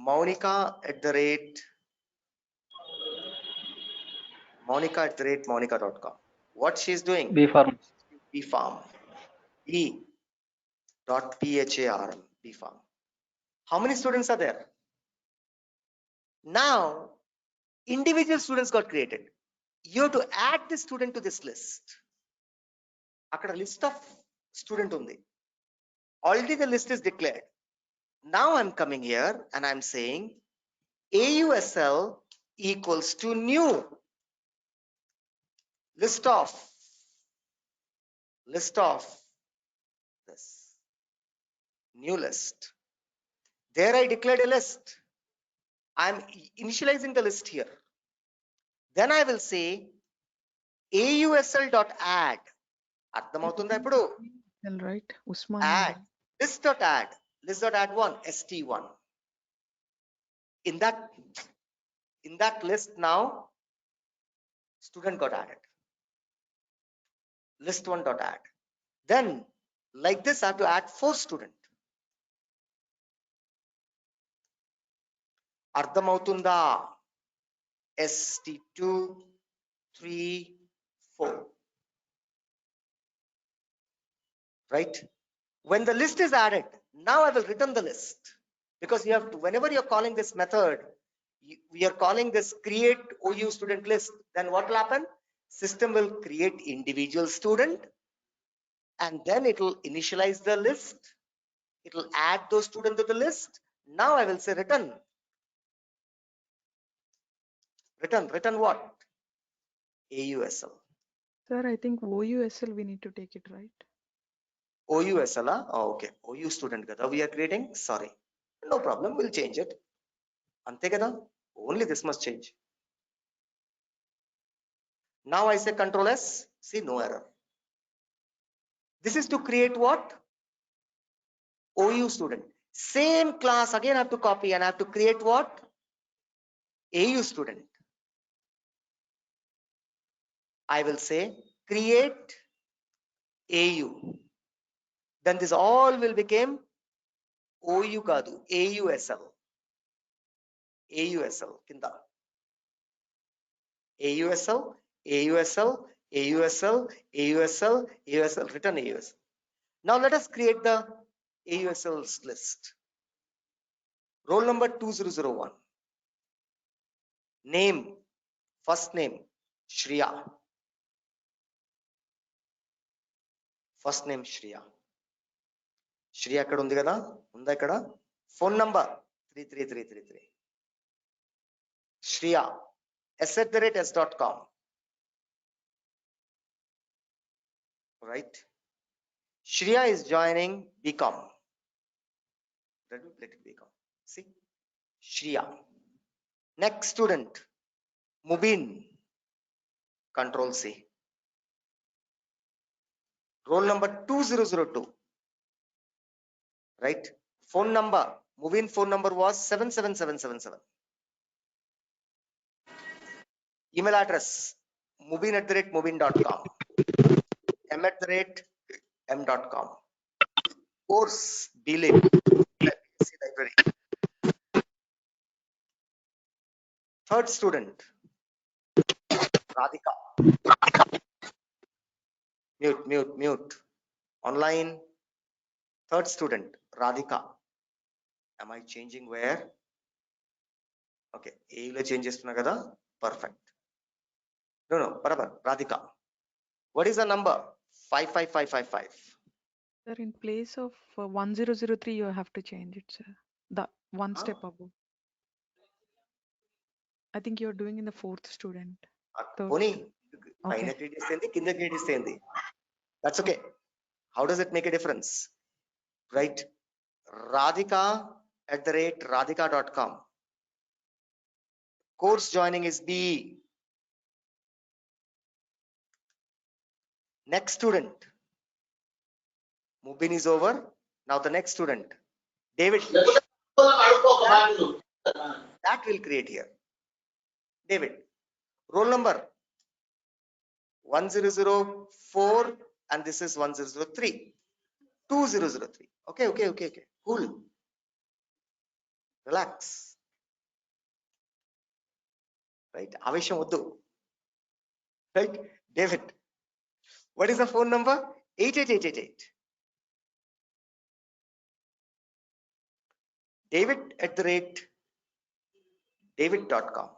Monica@monica.com. What she's doing? B farm. B-farm. B.pharm. B-farm. How many students are there? Now, individual students got created. You have to add the student to this list. Akkada list of student undi. Already the list is declared. Now I'm coming here and I'm saying AUSL equals to new list of this new list. There I declared a list. I'm initializing the list here. Then I will say AUSL.add. అర్థమవుతుందా ఇప్పుడు? Right, Usman. Add list.add. List.add one st1. In that list now, student got added. List1.add. Then like this, I have to add 4 student. అర్థమవుతుందా? st2, 3, 4. Right? When the list is added, now I will return the list, because you have to, whenever you're calling this method, we are calling this create OU student list, then what will happen? System will create individual student, and then it will initialize the list. It will add those students to the list. Now I will say return. Return what? AUSL. Sir, I think OUSL we need to take it, right? OUSL, oh, okay. OU student kada we are creating. Sorry. No problem. We'll change it. Ante kada. Only this must change. Now I say Control S. See, no error. This is to create what? OU student. Same class again I have to copy and I have to create what? AU student. I will say create AU. Then this all will become OU kadu. AUSL. AUSL. Kinda. AUSL. AUSL. AUSL. AUSL. AUSL. Return AUSL. Now let us create the AUSL's list. Roll number 2001. Name. First name. Shriya. First name Shriya. Shriya akkada undi kada? Unda ikkada? Phone number 33333. Shriya s@s.com. Right? Shriya is joining BCom. Let it BCom. See? Shriya. Next student. Mubin. Control C. Roll number 2002. Right? Phone number. Mubin phone number was 77777. Email address. mubin@mubin.com. m@m.com. Course BLib. Library. Third student, Radhika. Mute. Online. Third student, Radhika. Am I changing where? Okay. A changes kada. Perfect. No. Radhika. What is the number? 55555. Sir, in place of 1003, you have to change it, sir. The one step above. I think you're doing in the fourth student. Pony. Okay. That's okay. How does it make a difference? Right? Radhika@radhika.com. Course joining is B. Next student. Mubin is over. Now the next student. David. That will create here. David. Roll number 1004 and this is 1003. 2003. Okay. Cool. Relax. Right? Avesham Uddu. Right? David. What is the phone number? 88888. David@david.com.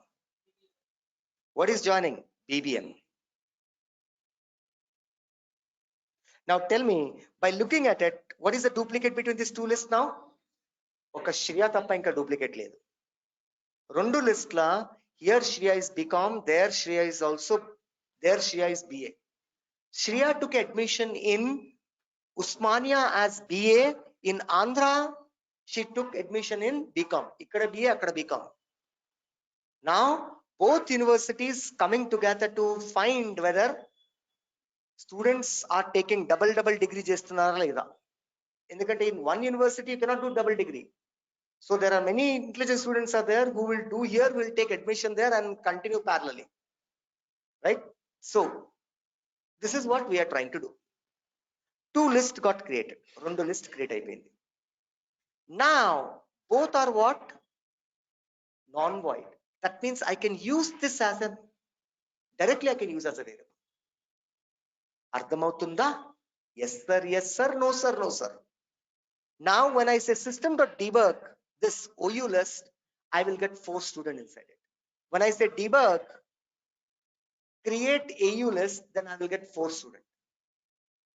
What is joining? BBM. Now tell me, by looking at it, what is the duplicate between these two lists now? Oka Shriya tappa inka duplicate ledu. Rendu list la, here Shriya is BCom, there Shriya is BA. Shriya took admission in Usmania as BA. In Andhra, she took admission in BCom. Ikkada BA, akkada BCom. Now, both universities coming together to find whether students are taking double degree చేస్తున్నారా లేదా. ఎందుకంటే in one university you cannot do double degree. So there are many intelligent students are there who will do here, will take admission there and continue parallelly. Right? So this is what we are trying to do. Two lists got created. Rendu list create అయిపోయింది. Now both are what? Non-void. That means I can use this as a directly I can use as a variable. Ardhamautunda? Yes sir, no sir, no sir. Now when I say system.debug this OU list, I will get 4 students inside it. When I say debug create AU list, then I will get 4 students.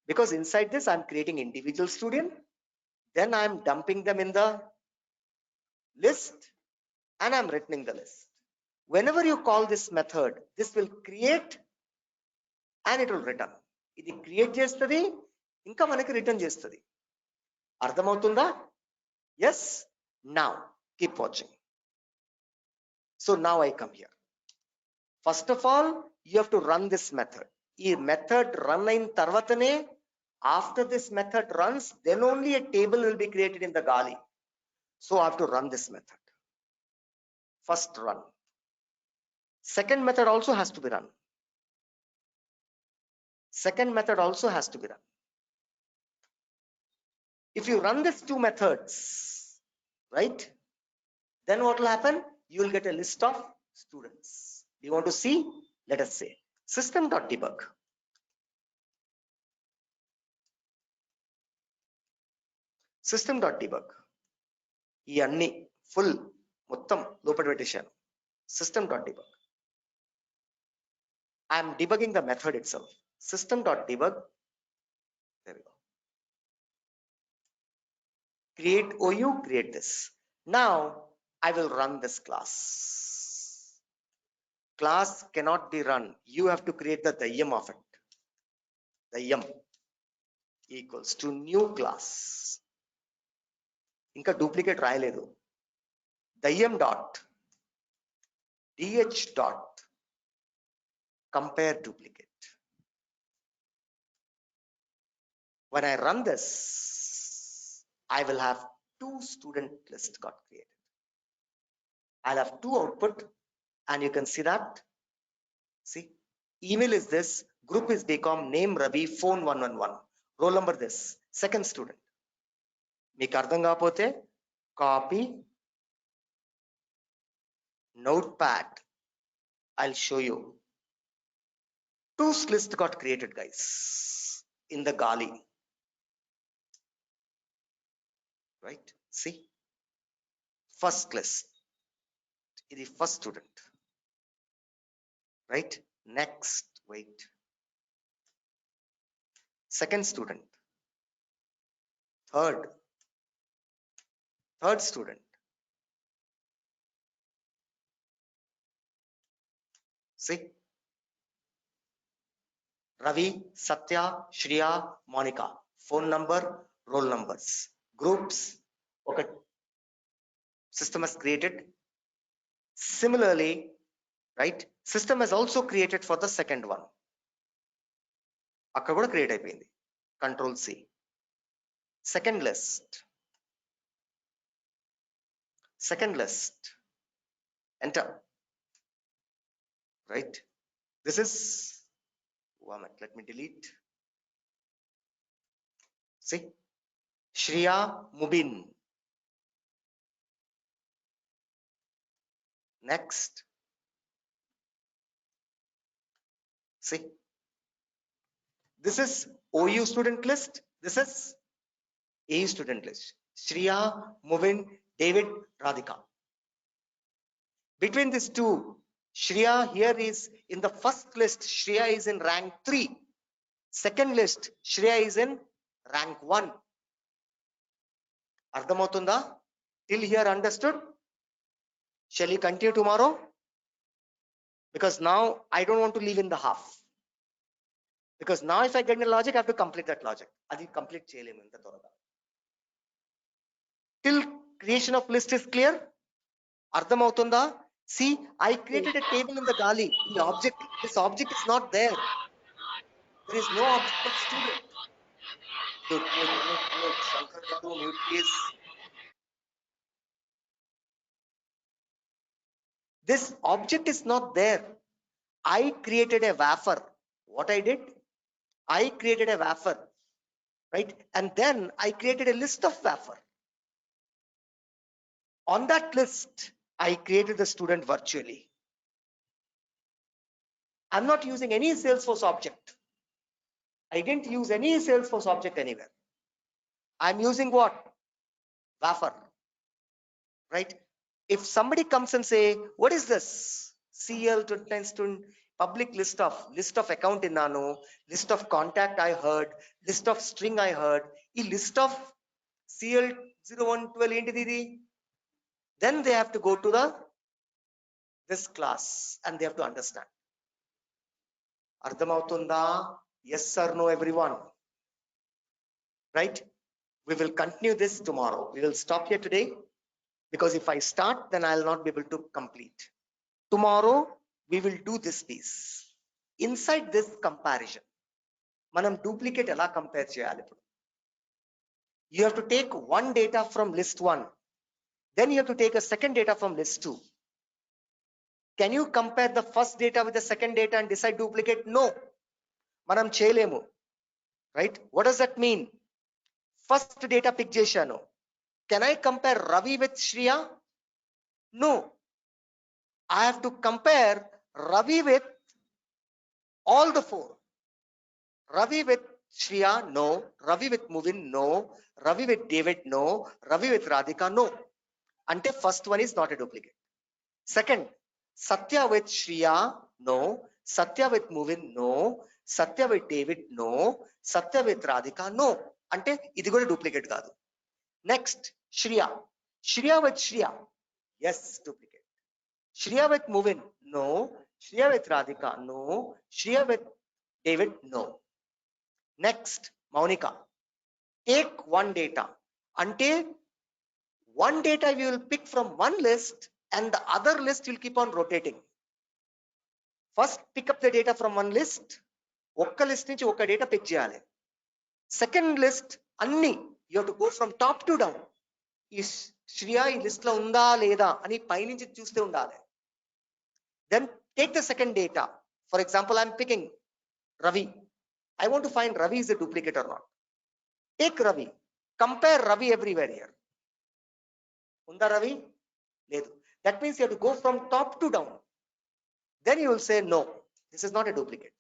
Because inside this I'm creating individual student, then I'm dumping them in the list and I'm returning the list. Whenever you call this method, this will create and it will return. ఇది create చేస్తుంది ఇంకా మనకి return చేస్తుంది. అర్థమవుతుందా? Yes. Now keep watching. So now I come here. First of all, you have to run this method. ఈ method run అయిన తర్వాతనే, after this method runs, then only a table will be created in the Gali. So I have to run this method. First run. Second method also has to be run. Second method also has to be run. If you run these 2 methods, right, then what will happen? You will get a list of students. You want to see? Let us say system.debug. System.debug. ఈ అన్ని full మొత్తం లోపల పెట్టేశాను. System.debug. I am debugging the method itself. System.debug. There we go. Create OU, create this. Now I will run this class. Class cannot be run. You have to create the dayam of it. Dayam equals to new class. ఇంకా duplicate రాయలేదు. దయ్యం dot DH dot compare duplicate. When I run this, I will have 2 student list got created. I'll have 2 output and you can see that. See, email is this, group is BCom, name Ravi, phone 111, roll number this, second student. మీకు అర్థం కాకపోతే copy notepad, I'll show you. 2 list got created, guys, in the Gali. Right? See, first list, ఇది first student, right? Next, wait, second student, third student, see, Ravi, Satya, Shriya, Monica, phone number, roll numbers, groups, okay, system has created. Similarly, right, system has also created for the second one. అక్కడ కూడా create అయిపోయింది. Control C. Second list, enter, right? This is, one minute, let me delete. See, Shriya, Mubin. Next, see, this is OU student list, this is AU student list. Shriya, Mubin, David, Radhika. Between these 2, Shriya here is in the first list, Shriya is in rank 3. Second list, Shriya is in rank 1. అర్థమవుతుందా? Till here understood? Shall we continue tomorrow? Because now I don't want to leave in the half. Because now if I get the logic, I have to complete that logic. అది complete చేయలేము ఇంత త్వరగా. Till creation of list is clear? అర్థమవుతుందా? See, I created a table in the Gali. The object, this object is not there. There is no object of student. Mute. Shankar Babu, mute please. This object is not there. I created a wafer. What I did? I created a wafer, right? And then I created a list of wafer. On that list, I created the student virtually. I'm not using any Salesforce object. I didn't use any Salesforce object anywhere. I'm using what? Wafer, right? If somebody comes and say, what is this? CL 29 student public list of account in nano, list of contact I heard, list of string I heard, list of CL 0112 entity, then they have to go to this class and they have to understand. Ardhamautunda? Yes or no, everyone? Right? We will continue this tomorrow. We will stop here today because if I start, then I'll not be able to complete. Tomorrow, we will do this piece. Inside this comparison, manam duplicate ela compare cheyali. You have to take one data from list 1. Then you have to take a second data from list 2. Can you compare the first data with the second data and decide duplicate? No. Manam cheyalemu. Right? What does that mean? First data pick chesanu. Can I compare Ravi with Shriya? No. I have to compare Ravi with all the 4. Ravi with Shriya, no. Ravi with Muvin, no. Ravi with David, no. Ravi with Radhika, no. Until first one is not a duplicate. Second, Satya with Shriya, no. Satya with Muvin, no. Satya with David, no. Satya with Radhika, no. Ante idi kuda duplicate kaadu. Next, Shriya. Shriya with Shriya, yes, duplicate. Shriya with Muvin, no. Shriya with Radhika, no. Shriya with David, no. Next, Maunika. Take one data. Ante one data we will pick from one list and the other list will keep on rotating. First, pick up the data from one list. Okka list nunchi oka data pick cheyali. Second list, anni you have to go from top to down. Is Shriya ee list lo unda leda ani pai nunchi chuste undali. Then take the second data. For example, I'm picking Ravi. I want to find Ravi is a duplicate or not. Take Ravi. Compare Ravi everywhere here. Unda Ravi? Ledu. That means you have to go from top to down. Then you will say, no, this is not a duplicate.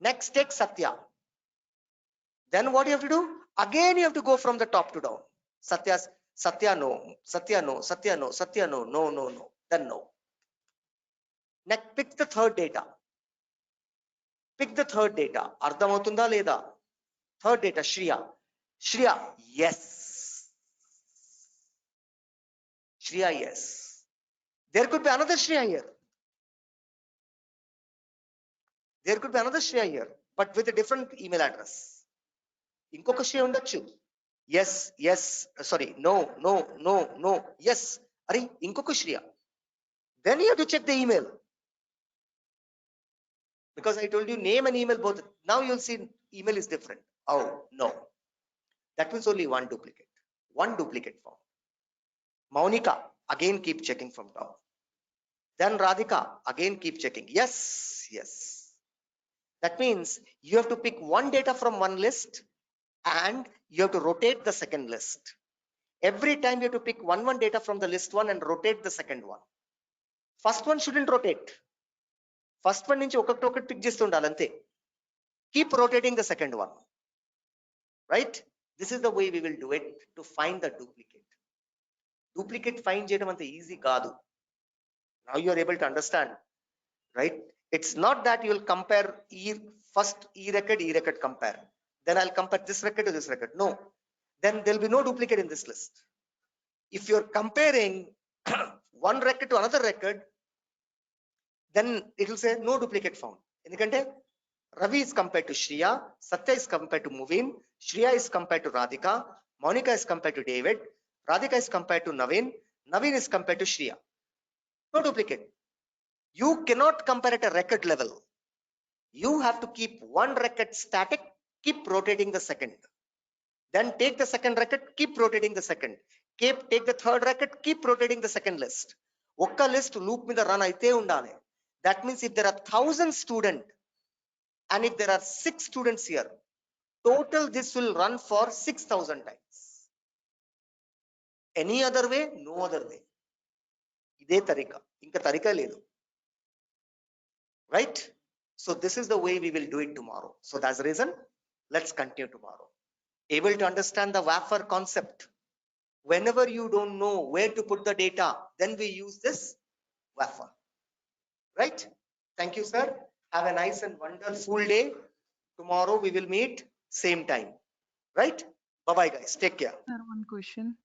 Next, take Satya. Then what you have to do? Again, you have to go from the top to down. Satya no, Satya no, Satya no, Satya no, no, no, no. Then no. Next, pick the third data. Pick the third data. Ardhamautunda leda. Third data, Shriya. Shriya, yes. Shriya, yes. There could be another Shriya here. There could be another Shriya here, but with a different email address. Inkoka Shriya undachu. Yes, yes, sorry, no, no, no, no, yes. Ari, inkoka Shriya. Then you have to check the email. Because I told you name and email both. Now you'll see email is different. Oh, no. That means only one duplicate. One duplicate form. Maunika, again keep checking from top. Then Radhika, again keep checking. Yes, yes. That means you have to pick one data from one list and you have to rotate the second list. Every time you have to pick one data from the list 1 and rotate the second one. First one shouldn't rotate. First one nunchi okakti pick chestundali ante. Keep rotating the second one. Right? This is the way we will do it to find the duplicate. Duplicate find cheyadam ante easy kaadu. Now you are able to understand, right? It's not that you will compare first E record compare. Then I'll compare this record to this record. No. Then there'll be no duplicate in this list. If you're comparing one record to another record, then it will say no duplicate found. Endukante Ravi is compared to Shriya, Satya is compared to Muvin, Shriya is compared to Radhika, Monica is compared to David, Radhika is compared to Navin, Navin is compared to Shriya. No duplicate. You cannot compare at a record level. You have to keep one record static, keep rotating the second. Then take the second record, keep rotating the second. Take the third record, keep rotating the second list. Okka list loop మీద run అయితే ఉండాలి. That means if there are 1,000 students and if there are 6 students here, total this will run for 6,000 times. Any other way? No other way. ఇదే తరిక. ఇంకా తరిక లేదు. Right? So this is the way we will do it tomorrow. So that's the reason. Let's continue tomorrow. Able to understand the wafer concept. Whenever you don't know where to put the data, then we use this wafer. Right? Thank you, sir. Have a nice and wonderful day. Tomorrow we will meet same time. Right? Bye bye, guys. Take care. Sir, one question.